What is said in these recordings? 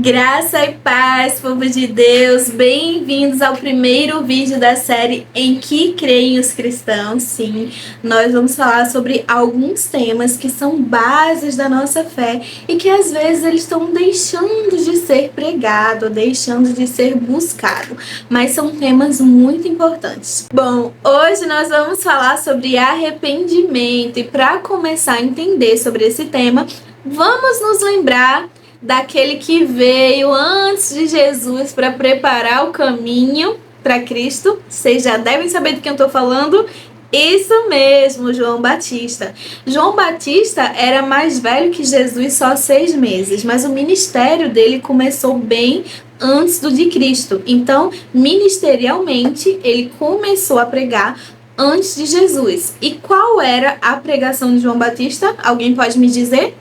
Graça e paz, povo de Deus, bem-vindos ao primeiro vídeo da série Em que creem os cristãos. Sim, nós vamos falar sobre alguns temas que são bases da nossa fé e que às vezes eles estão deixando de ser pregado, deixando de ser buscado, mas são temas muito importantes. Bom, hoje nós vamos falar sobre arrependimento e para começar a entender sobre esse tema, vamos nos lembrar daquele que veio antes de Jesus para preparar o caminho para Cristo. Vocês já devem saber de quem eu estou falando. Isso mesmo, João Batista. João Batista era mais velho que Jesus só 6 meses, mas o ministério dele começou bem antes do de Cristo. Então, ministerialmente, ele começou a pregar antes de Jesus. E qual era a pregação de João Batista? Alguém pode me dizer?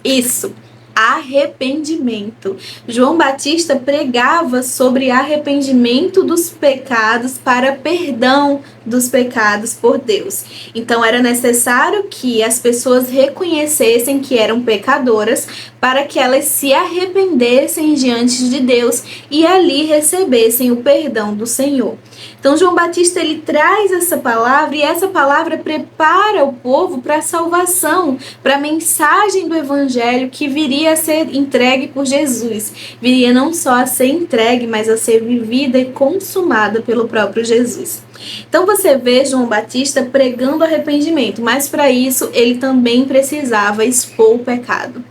Isso. Arrependimento. João Batista pregava sobre arrependimento dos pecados para perdão dos pecados por Deus. Então era necessário que as pessoas reconhecessem que eram pecadoras para que elas se arrependessem diante de Deus e ali recebessem o perdão do Senhor. Então João Batista ele traz essa palavra e essa palavra prepara o povo para a salvação, para a mensagem do evangelho que viria a ser entregue por Jesus. Viria não só a ser entregue, mas a ser vivida e consumada pelo próprio Jesus. Então você vê João Batista pregando arrependimento, mas para isso ele também precisava expor o pecado.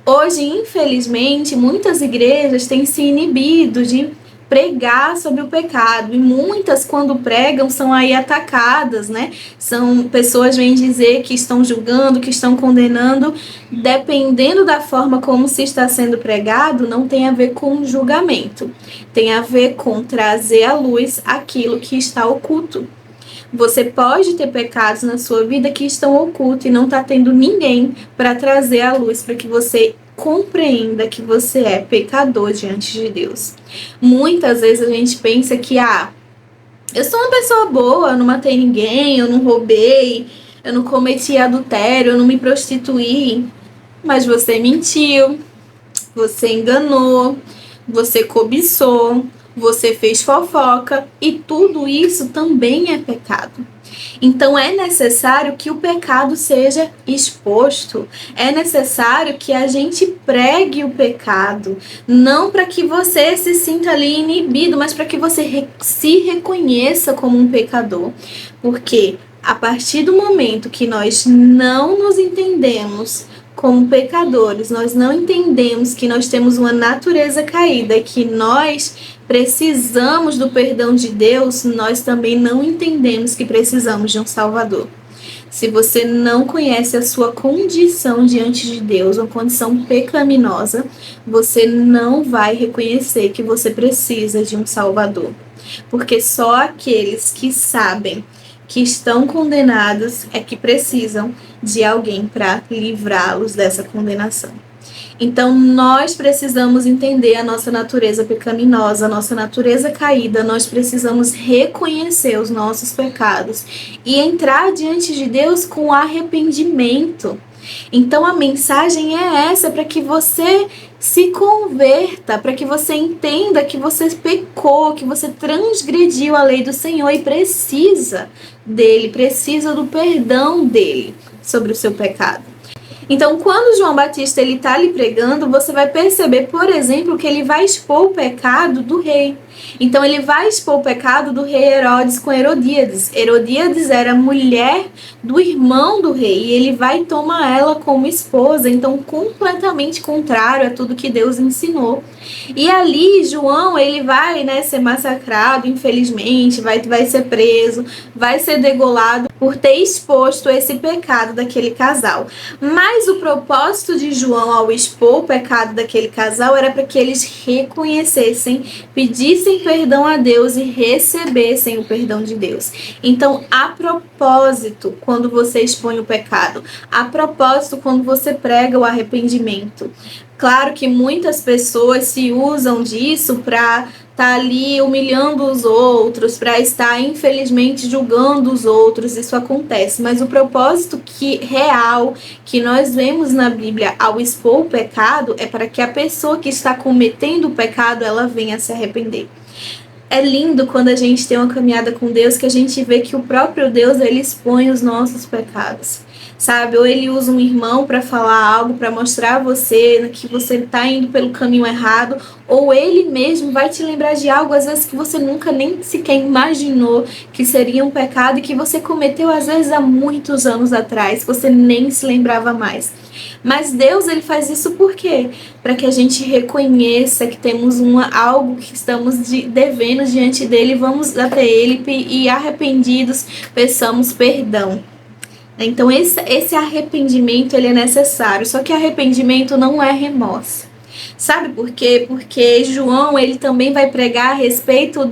Hoje, infelizmente, muitas igrejas têm se inibido de pregar sobre o pecado, e muitas quando pregam são aí atacadas, né? São pessoas vêm dizer que estão julgando, que estão condenando, dependendo da forma como se está sendo pregado, não tem a ver com julgamento, tem a ver com trazer à luz aquilo que está oculto. Você pode ter pecados na sua vida que estão ocultos e não está tendo ninguém para trazer à luz para que você compreenda que você é pecador diante de Deus. Muitas vezes a gente pensa que eu sou uma pessoa boa, eu não matei ninguém, eu não roubei, eu não cometi adultério, eu não me prostituí, mas você mentiu, você enganou, você cobiçou, você fez fofoca e tudo isso também é pecado. Então é necessário que o pecado seja exposto, é necessário que a gente pregue o pecado, não para que você se sinta ali inibido, mas para que você se reconheça como um pecador, porque a partir do momento que nós não nos entendemos como pecadores, nós não entendemos que nós temos uma natureza caída, que nós precisamos do perdão de Deus, nós também não entendemos que precisamos de um Salvador. Se você não conhece a sua condição diante de Deus, uma condição pecaminosa, você não vai reconhecer que você precisa de um Salvador. Porque só aqueles que sabem que estão condenados é que precisam de alguém para livrá-los dessa condenação. Então nós precisamos entender a nossa natureza pecaminosa, a nossa natureza caída, nós precisamos reconhecer os nossos pecados e entrar diante de Deus com arrependimento. Então a mensagem é essa, para que você se converta, para que você entenda que você pecou, que você transgrediu a lei do Senhor e precisa dele, precisa do perdão dele sobre o seu pecado. Então, quando João Batista está ali pregando, você vai perceber, por exemplo, que ele vai expor o pecado do rei. Então, ele vai expor o pecado do rei Herodes com Herodíades. Herodíades era mulher do irmão do rei e ele vai tomar ela como esposa. Então, completamente contrário a tudo que Deus ensinou. E ali, João, ele vai, ser massacrado, infelizmente, vai ser preso, vai ser degolado por ter exposto esse pecado daquele casal. Mas o propósito de João ao expor o pecado daquele casal era para que eles reconhecessem, pedissem perdão a Deus e recebessem o perdão de Deus. Então, a propósito, quando você expõe o pecado, a propósito, quando você prega o arrependimento. Claro que muitas pessoas se usam disso para estar ali humilhando os outros, para estar infelizmente julgando os outros. Isso acontece, mas o propósito real que nós vemos na Bíblia ao expor o pecado é para que a pessoa que está cometendo o pecado, ela venha a se arrepender. É lindo quando a gente tem uma caminhada com Deus, que a gente vê que o próprio Deus, ele expõe os nossos pecados, sabe? Ou ele usa um irmão para falar algo, para mostrar a você que você está indo pelo caminho errado, ou ele mesmo vai te lembrar de algo, às vezes, que você nunca nem sequer imaginou que seria um pecado e que você cometeu, às vezes, há muitos anos atrás, você nem se lembrava mais. Mas Deus, ele faz isso por quê? Para que a gente reconheça que temos algo que estamos devendo diante dele, vamos até ele e arrependidos peçamos perdão. Então esse arrependimento, ele é necessário, só que arrependimento não é remorso. Sabe por quê? Porque João, ele também vai pregar a respeito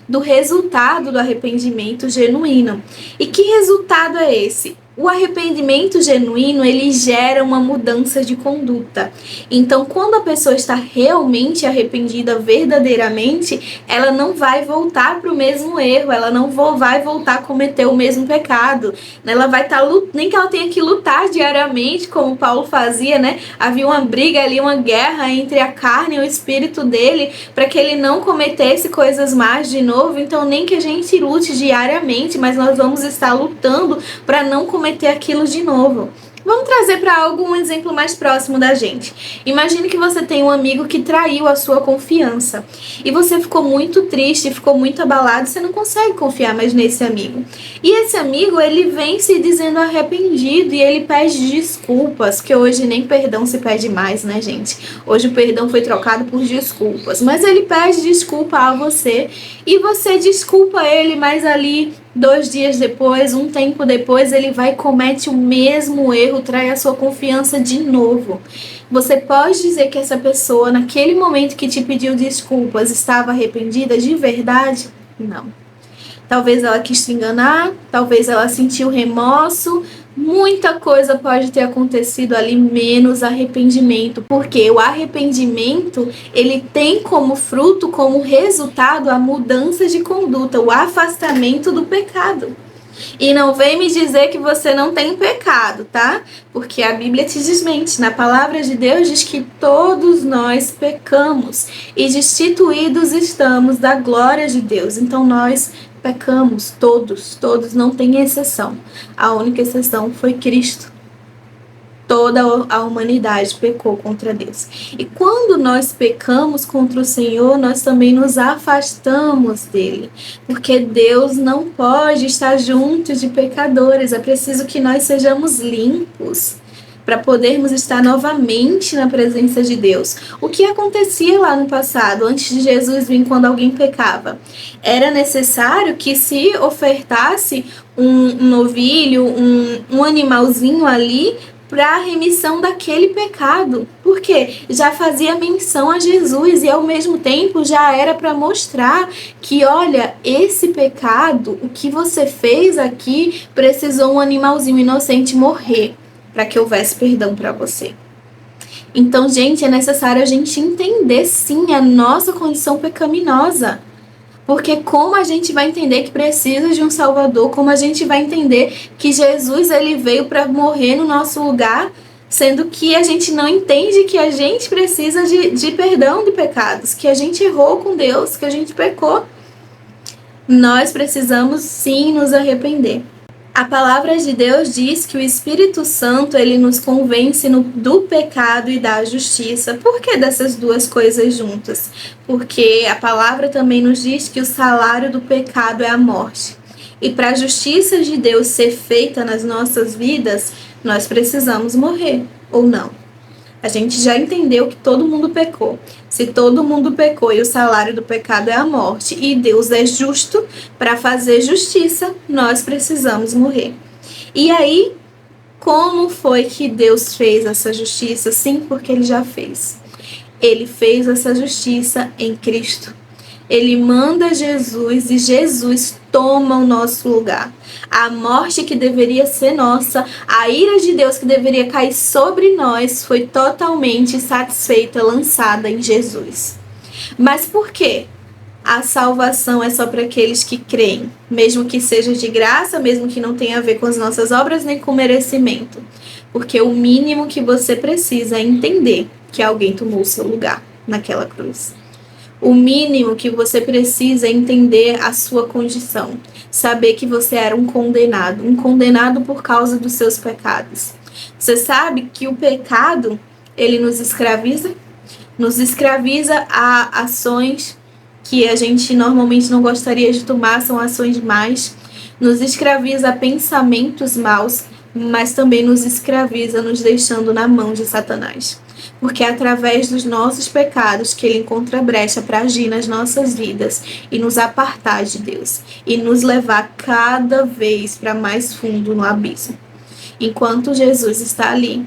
do resultado do arrependimento genuíno. E que resultado é esse? O arrependimento genuíno, ele gera uma mudança de conduta. Então, quando a pessoa está realmente arrependida verdadeiramente, ela não vai voltar para o mesmo erro, ela não vai voltar a cometer o mesmo pecado. Ela vai estar, nem que ela tenha que lutar diariamente, como Paulo fazia, né? Havia uma briga ali, uma guerra entre a carne e o espírito dele, para que ele não cometesse coisas más de novo. Então, nem que a gente lute diariamente, mas nós vamos estar lutando para não cometer aquilo de novo. Vamos trazer para um exemplo mais próximo da gente. Imagine que você tem um amigo que traiu a sua confiança e você ficou muito triste, ficou muito abalado, você não consegue confiar mais nesse amigo. E esse amigo, ele vem se dizendo arrependido e ele pede desculpas, que hoje nem perdão se pede mais, né, gente? Hoje o perdão foi trocado por desculpas, mas ele pede desculpa a você e você desculpa ele, mas ali 2 dias depois, um tempo depois, ele vai e comete o mesmo erro, trai a sua confiança de novo. Você pode dizer que essa pessoa, naquele momento que te pediu desculpas, estava arrependida de verdade? Não. Talvez ela quis te enganar, talvez ela sentiu remorso. Muita coisa pode ter acontecido ali, menos arrependimento, porque o arrependimento, ele tem como fruto, como resultado, a mudança de conduta, o afastamento do pecado. E não vem me dizer que você não tem pecado, tá? Porque a Bíblia te desmente. Na palavra de Deus diz que todos nós pecamos e destituídos estamos da glória de Deus. Então nós pecamos, todos, não tem exceção. A única exceção foi Cristo. Toda a humanidade pecou contra Deus. E quando nós pecamos contra o Senhor, nós também nos afastamos dele. Porque Deus não pode estar junto de pecadores. É preciso que nós sejamos limpos para podermos estar novamente na presença de Deus. O que acontecia lá no passado, antes de Jesus vir, quando alguém pecava? Era necessário que se ofertasse um novilho, um animalzinho ali, para a remissão daquele pecado, porque já fazia menção a Jesus e ao mesmo tempo já era para mostrar que, olha, esse pecado, o que você fez aqui, precisou um animalzinho inocente morrer para que houvesse perdão para você. Então, gente, é necessário a gente entender sim a nossa condição pecaminosa. Porque como a gente vai entender que precisa de um Salvador, como a gente vai entender que Jesus, ele veio para morrer no nosso lugar, sendo que a gente não entende que a gente precisa de perdão de pecados, que a gente errou com Deus, que a gente pecou. Nós precisamos sim nos arrepender. A palavra de Deus diz que o Espírito Santo, ele nos convence do pecado e da justiça. Por que dessas duas coisas juntas? Porque a palavra também nos diz que o salário do pecado é a morte. E para a justiça de Deus ser feita nas nossas vidas, nós precisamos morrer, ou não? A gente já entendeu que todo mundo pecou. Se todo mundo pecou e o salário do pecado é a morte, e Deus é justo, para fazer justiça, nós precisamos morrer. E aí, como foi que Deus fez essa justiça? Sim, porque Ele já fez. Ele fez essa justiça em Cristo. Ele manda Jesus e Jesus toma o nosso lugar. A morte que deveria ser nossa, a ira de Deus que deveria cair sobre nós, foi totalmente satisfeita, lançada em Jesus. Mas por quê? a salvação é só para aqueles que creem, mesmo que seja de graça, mesmo que não tenha a ver com as nossas obras nem com merecimento. Porque o mínimo que você precisa é entender que alguém tomou o seu lugar naquela cruz. O mínimo que você precisa é entender a sua condição, saber que você era um condenado por causa dos seus pecados. Você sabe que o pecado, ele nos escraviza a ações que a gente normalmente não gostaria de tomar, são ações más, nos escraviza a pensamentos maus, mas também nos escraviza, nos deixando na mão de Satanás. Porque é através dos nossos pecados que ele encontra brecha para agir nas nossas vidas e nos apartar de Deus e nos levar cada vez para mais fundo no abismo. Enquanto Jesus está ali,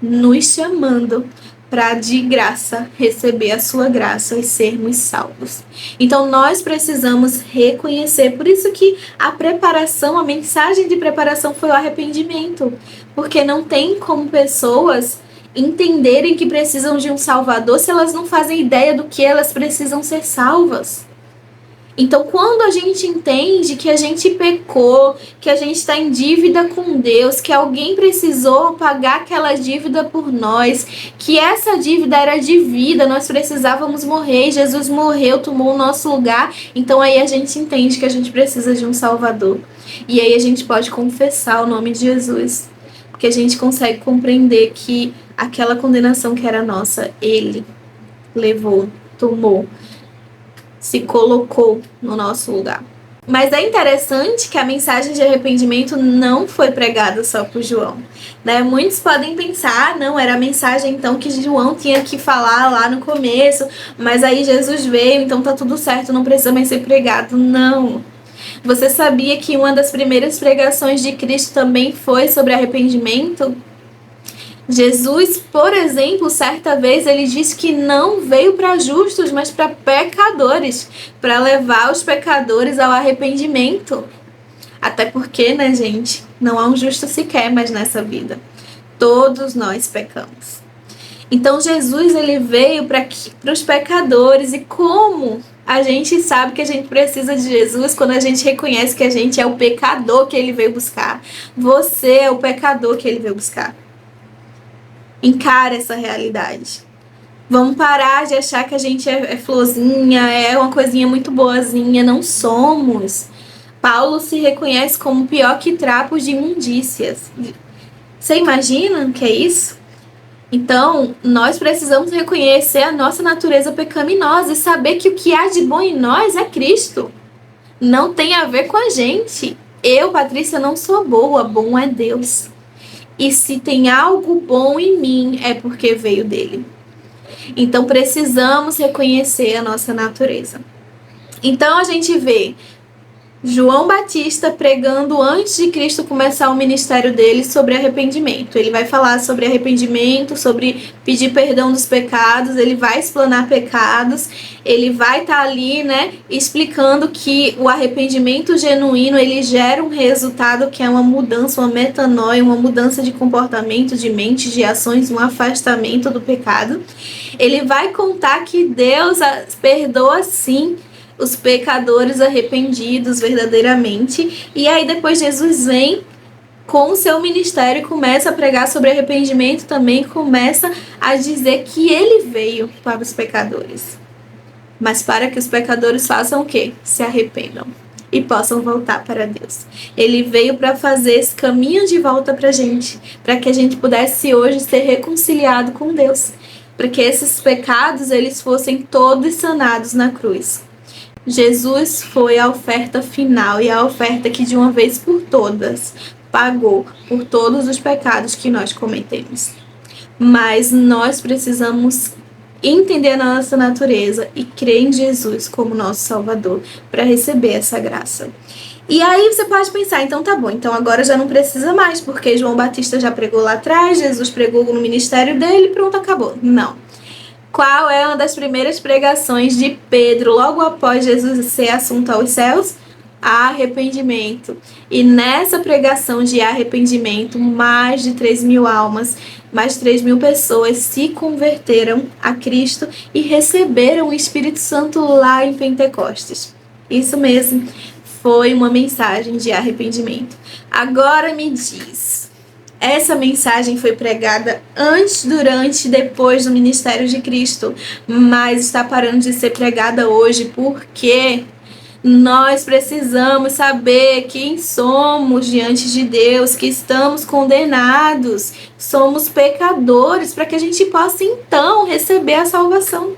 nos chamando para de graça receber a sua graça e sermos salvos. Então nós precisamos reconhecer, por isso que a preparação, a mensagem de preparação foi o arrependimento, porque não tem como pessoas entenderem que precisam de um Salvador se elas não fazem ideia do que elas precisam ser salvas. Então, quando a gente entende que a gente pecou, que a gente está em dívida com Deus, que alguém precisou pagar aquela dívida por nós, que essa dívida era de vida, nós precisávamos morrer, Jesus morreu, tomou o nosso lugar, então aí a gente entende que a gente precisa de um Salvador. E aí a gente pode confessar o nome de Jesus, porque a gente consegue compreender que aquela condenação que era nossa, Ele levou, tomou, se colocou no nosso lugar. Mas é interessante que a mensagem de arrependimento não foi pregada só por João, né? Muitos podem pensar, não, era a mensagem então que João tinha que falar lá no começo, mas aí Jesus veio, então tá tudo certo, não precisa mais ser pregado. Não. Você sabia que uma das primeiras pregações de Cristo também foi sobre arrependimento? Jesus, por exemplo, certa vez ele disse que não veio para justos, mas para pecadores, para levar os pecadores ao arrependimento. Até porque, né, gente, não há um justo sequer mais nessa vida. Todos nós pecamos. Então Jesus ele veio para os pecadores, e como a gente sabe que a gente precisa de Jesus quando a gente reconhece que a gente é o pecador que ele veio buscar. Você é o pecador que ele veio buscar. Encara essa realidade. Vamos parar de achar que a gente é florzinha, é uma coisinha muito boazinha. Não somos. Paulo se reconhece como pior que trapos de imundícias. Você imagina o que é isso? Então, nós precisamos reconhecer a nossa natureza pecaminosa e saber que o que há de bom em nós é Cristo. Não tem a ver com a gente. Eu, Patrícia, não sou boa, bom é Deus. E se tem algo bom em mim, é porque veio dele. Então, precisamos reconhecer a nossa natureza. Então, a gente vê João Batista pregando antes de Cristo começar o ministério dele sobre arrependimento. Ele vai falar sobre arrependimento, sobre pedir perdão dos pecados, ele vai explanar pecados, ele vai estar ali, né, explicando que o arrependimento genuíno, ele gera um resultado que é uma mudança, uma metanoia, uma mudança de comportamento, de mente, de ações, um afastamento do pecado. Ele vai contar que Deus perdoa sim os pecadores arrependidos verdadeiramente. E aí depois Jesus vem com o seu ministério e começa a pregar sobre arrependimento também, começa a dizer que ele veio para os pecadores. Mas para que os pecadores façam o quê? Se arrependam e possam voltar para Deus. Ele veio para fazer esse caminho de volta para a gente, para que a gente pudesse hoje ser reconciliado com Deus, para que esses pecados eles fossem todos sanados na cruz. Jesus foi a oferta final e a oferta que de uma vez por todas pagou por todos os pecados que nós cometemos. Mas nós precisamos entender a nossa natureza e crer em Jesus como nosso Salvador para receber essa graça. E aí você pode pensar, então tá bom, então agora já não precisa mais, porque João Batista já pregou lá atrás, Jesus pregou no ministério dele, pronto, acabou. Não. Qual é uma das primeiras pregações de Pedro, logo após Jesus ser assunto aos céus? Arrependimento. E nessa pregação de arrependimento, mais de 3.000 almas mais 3.000 pessoas se converteram a Cristo e receberam o Espírito Santo lá em Pentecostes. Isso mesmo, foi uma mensagem de arrependimento. Agora me diz, essa mensagem foi pregada antes, durante e depois do ministério de Cristo, mas está parando de ser pregada hoje porque nós precisamos saber quem somos diante de Deus, que estamos condenados, somos pecadores, para que a gente possa então receber a salvação.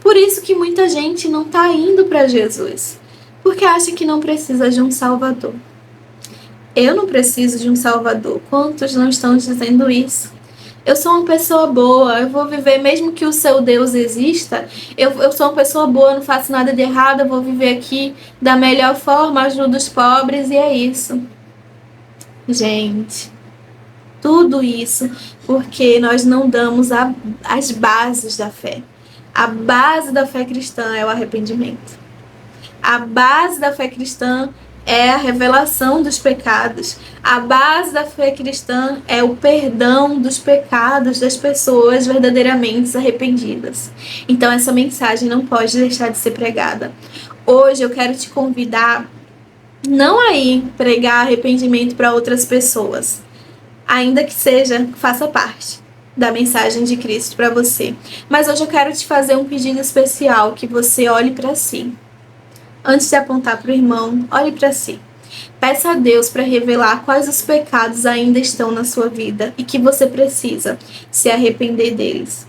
Por isso que muita gente não está indo para Jesus, porque acha que não precisa de um Salvador. Eu não preciso de um Salvador. Quantos não estão dizendo isso? Eu sou uma pessoa boa, eu vou viver, mesmo que o seu Deus exista, eu sou uma pessoa boa, não faço nada de errado, eu vou viver aqui da melhor forma, ajudo os pobres e é isso. Gente, tudo isso porque nós não damos as bases da fé. A base da fé cristã é o arrependimento. A base da fé cristã é a revelação dos pecados. A base da fé cristã é o perdão dos pecados das pessoas verdadeiramente arrependidas. Então essa mensagem não pode deixar de ser pregada. Hoje eu quero te convidar não a ir pregar arrependimento para outras pessoas, ainda que faça parte da mensagem de Cristo para você. Mas hoje eu quero te fazer um pedido especial, que você olhe para si. Antes de apontar para o irmão, olhe para si. Peça a Deus para revelar quais os pecados ainda estão na sua vida e que você precisa se arrepender deles.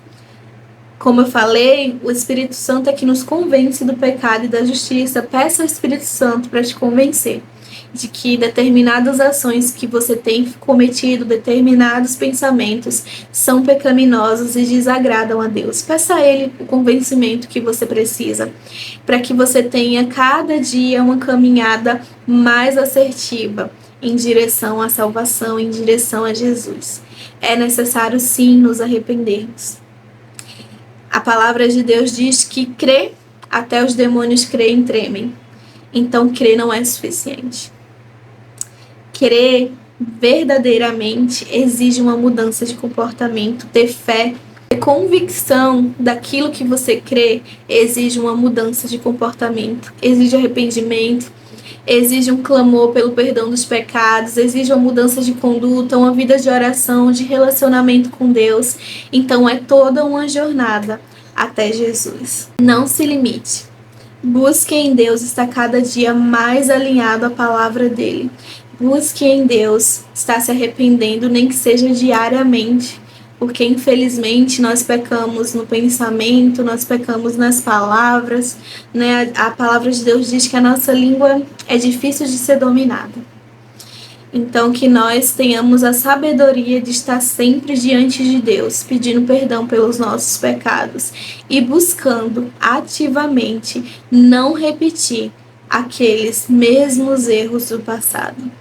Como eu falei, o Espírito Santo é que nos convence do pecado e da justiça. Peça ao Espírito Santo para te convencer de que determinadas ações que você tem cometido, determinados pensamentos, são pecaminosos e desagradam a Deus. Peça a Ele o convencimento que você precisa, para que você tenha cada dia uma caminhada mais assertiva em direção à salvação, em direção a Jesus. É necessário sim nos arrependermos. A palavra de Deus diz que crê, até os demônios creem e tremem. Então crer não é suficiente. Crer verdadeiramente exige uma mudança de comportamento. Ter fé, ter convicção daquilo que você crê exige uma mudança de comportamento, exige arrependimento, exige um clamor pelo perdão dos pecados, exige uma mudança de conduta, uma vida de oração, de relacionamento com Deus. Então é toda uma jornada até Jesus. Não se limite. Busque em Deus estar cada dia mais alinhado à palavra dele. Busque em Deus estar se arrependendo, nem que seja diariamente, porque infelizmente nós pecamos no pensamento, nós pecamos nas palavras, né? A palavra de Deus diz que a nossa língua é difícil de ser dominada. Então que nós tenhamos a sabedoria de estar sempre diante de Deus, pedindo perdão pelos nossos pecados e buscando ativamente não repetir aqueles mesmos erros do passado,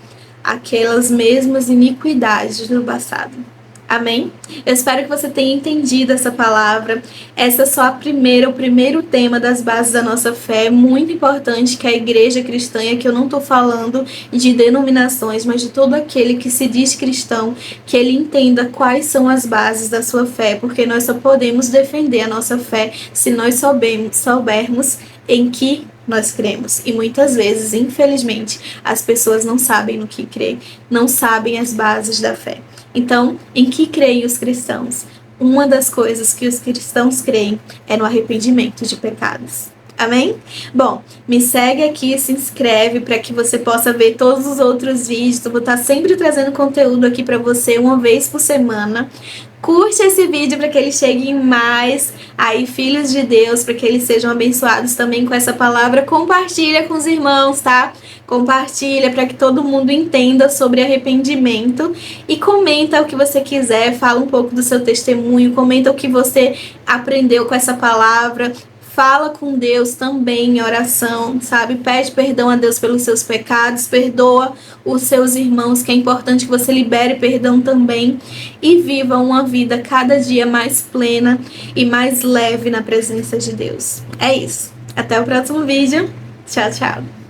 aquelas mesmas iniquidades do passado. Amém? Eu espero que você tenha entendido essa palavra. Essa é só o primeiro tema das bases da nossa fé. É muito importante que a igreja cristã, que eu não estou falando de denominações, mas de todo aquele que se diz cristão, que ele entenda quais são as bases da sua fé, porque nós só podemos defender a nossa fé se nós soubermos em que nós cremos. E muitas vezes, infelizmente, as pessoas não sabem no que crer, não sabem as bases da fé. Então, em que creem os cristãos? Uma das coisas que os cristãos creem é no arrependimento de pecados. Amém? Bom, me segue aqui, se inscreve para que você possa ver todos os outros vídeos. Eu vou estar sempre trazendo conteúdo aqui para você uma vez por semana. Curte esse vídeo para que ele chegue em mais aí filhos de Deus, para que eles sejam abençoados também com essa palavra. Compartilha com os irmãos, tá? Compartilha para que todo mundo entenda sobre arrependimento e comenta o que você quiser, fala um pouco do seu testemunho, comenta o que você aprendeu com essa palavra. Fala com Deus também em oração, sabe? Pede perdão a Deus pelos seus pecados, perdoa os seus irmãos, que é importante que você libere perdão também e viva uma vida cada dia mais plena e mais leve na presença de Deus. É isso. Até o próximo vídeo. Tchau, tchau.